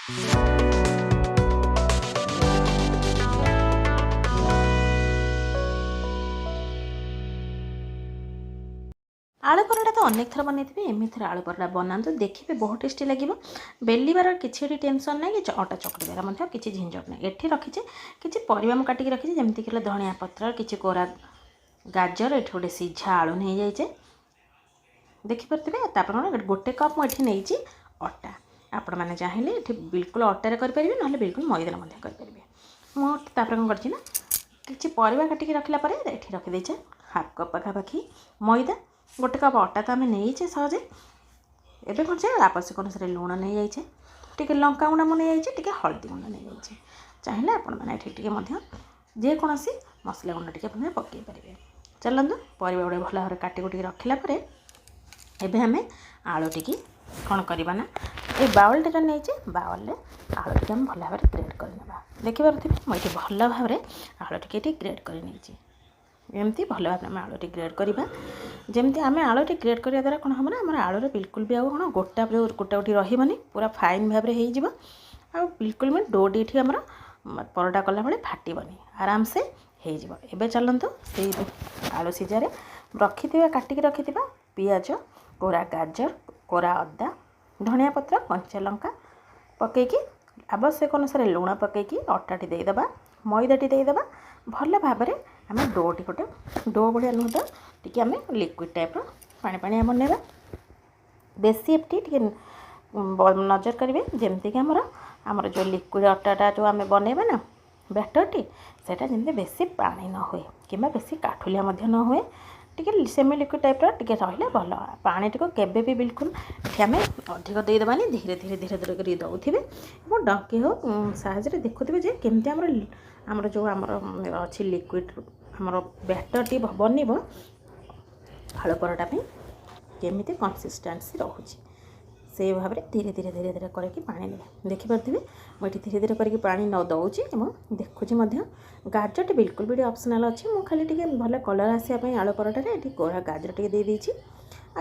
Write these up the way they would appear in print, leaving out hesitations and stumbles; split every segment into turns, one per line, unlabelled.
आलू पराठा तो अनेक थर बनई एमती आलू पराठा बनातु देखिए बहुत टेस्टी लगे बेलिबार किसी टेंशन ना कि अटा चकड़ार किसी झंझट ना ये रखीचे किसी परिवा मुझे काटिक रखी जमीक धनिया पत्र किसी कोरा गाजर ये गोटे सीझा आलू नहीं जाइए देखिपे गोटे कप मुझे नहीं अटा आपण मैंने चाहिए ये बिल्कुल अटारे करेंगे ना बिल्कुल मैदा करेंगे मुझे कौन कर किसी परिवा काटिक रखला ये रखीदे हाफ कप पाखापाखि मैदा गोटे कप अटा तो आम नहीं सहजे एवं कौन से आवश्यक अनुसार लुण नहीं जाइए टी लंका गुंडा मुझे नहीं जाइए हल्दी गुंडा नहीं जाइए चाहिए आपण मैंने जेकोसी मसला गुंडा टी पकई पारे चलतु परिवा गुड़ा भल भाव काटिकुटी रखला एवं आम आलू टी कौन करवा ना ये बाउल टे नहीं बाउल आलू टी भल भाव ग्रेड करने देखिपे मुझे भल भाव आलू टी ग्रेड कर एमती भल भाव में आलू टी ग्रेड करवा जमती आम आलू टी ग्रेड करने द्वारा कौन हम ना आम आलू बिल्कुल भी कौन गोटा गोटा गोटी रही पूरा फाइन भाव में हो बिल्कुल भी डोटी ये आम परोटा कला भाई फाटबनी आराम से हो चलतु से आलू सीझारे रखि काटिक रखि पियाज कोरा गाजर कोरा अदा धनिया पत्र कंचा लंका पकईकि आवश्यक अनुसार लुण पकईकि अटाटी देदेबा मैदाटी देदेबा भल भाव में आम डोटी गोटे डो भाया नुह तो टी आम लिक्विड टाइप पानी पानी बनवा बेसी एफटी टी नजर करेंगे जमीक आमर जो लिक्विड अटाटा जो आम बनवा ना बैटरटी सेटा जमी बेसी पानी न हुए कि बेसी काठुलिया न हुए टी सेमी लिक्विड टाइप टे रही भल पानी टी केवे भी बिल्कुल आम अधिक देदेबानी धीरे धीरे धीरे धीरे कर दौथे और डंकी हो साहय देखुवे जे केमती आमर जो आमर अच्छी लिक्विड आमर बैटर टी बन आलू पराठा केमिति कंसिस्टेंसी रोचे से भाव में धीरे धीरे धीरे धीरे करके पानी देवे देखिपे मुझे धीरे धीरे करके पानी न दौची देखुची गाजर टी बिल्कुल भी ऑप्शनल अच्छी मुझे खाली टी भल कलर आसापी आलू पराठा ये कोरा गाजर टी दे देती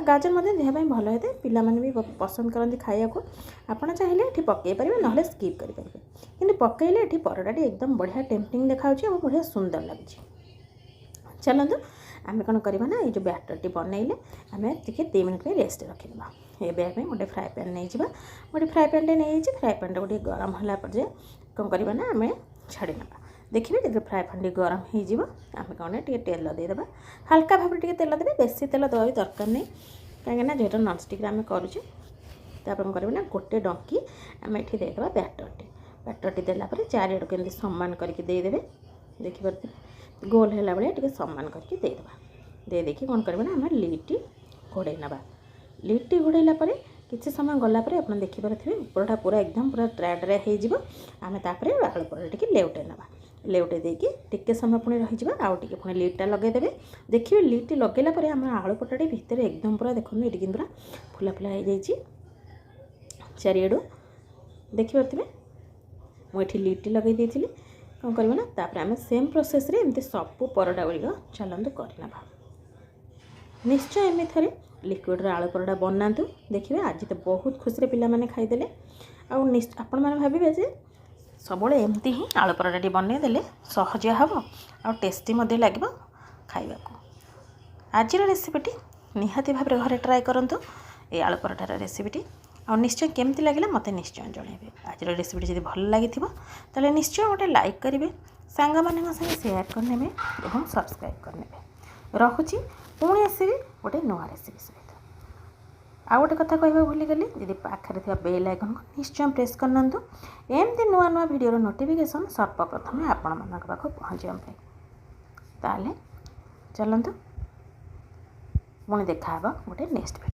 गाजर देह भल होता है पिलाने भी पसंद करती खाया को आपड़ चाहिए ये पकई पारे ना स्किप करेंगे कि पकईले ये पराठा एकदम बढ़िया टेम्पटिंग देखा बढ़िया सुंदर लगे चलतु आम कौन करवा ना ये जो बैटर टी बनइले आम टे 2 मिनट में रेस्ट रखीदा ये गोटे फ्राए पैन नहीं जावा गोटे फ्राए पैन टे नहीं फ्राए पैन गोटे गरम होला पर कौन करवा ना आम छाड़ी ना देखिए जो फ्राए पैन गरम हो आम कौन टे तेल देदेबा हल्का भाव टे तेल देवे बेसी तेल दवा दरकार नहीं कहीं जेहू नॉनस्टिक आम करुचे कौन करवा ना गोटे डंकी आम ये देदेबा बैटर टी देलापर चारिआड़ के सम्मान करके देदेवे देखिए गोल है भाई टे सम्मान करके देदेबा दे देखिए कौन करवा ना आम लिट्टी घोड़े ना लिट्टी घोड़ेला किसी समय गलापर आप देखिपे उपरटा पूरा एकदम पूरा ड्राए ड्राए हो आम तापर आलू पराठा टी लेउटे ना लेउटे देकी टिके समय पुणी रही आउ टे पुणी लिट्टा लगेदेवे देखिए लिट्टी लगेला आम आलू पराठा भितर एकदम पूरा देखो ये पूरा फुला फुला हो जाइए चारिआड़ देखिपे मुझे लिट्टी लगे देती कौन करवा ना तापर आम सेम प्रोसेस रे एमती सब पराठा गुड़िक चलतु करना निश्चय एम थे लिक्विड आलू पराठा बनातु देखिए आज तो बहुत खुशी पिलाने खाईदे आपण मैंने भावे जे सब एमती ही आलू पराठा बनईदे सहजिया हम आ टेस्टी लगे खाइबा आज रेसिपीटी निहाती भाव घरे ट्राए करूँ ये आलू पराठार रेसिपीटी और निश्चय केमती लगे मत निश्चय जनइबे आज रेसिपी जब भल लगी ताले निश्चय गोटे लाइक करेंगे सांग मान संगे शेयर करने और सब्सक्राइब करने रखुची पुणी आसबि गोटे नुआ रेसिपी सहित आ गोटे कथा कहवा भूलीगली यदि पाखे बेल आइकन को निश्चय प्रेस करना एमती नुआ नुआ वीडियो नोटिफिकेशन सर्वप्रथम आपण मान पाख पहुँचापी ताले चलतु पुणी देखा गोटे नेक्स्ट वीडियो।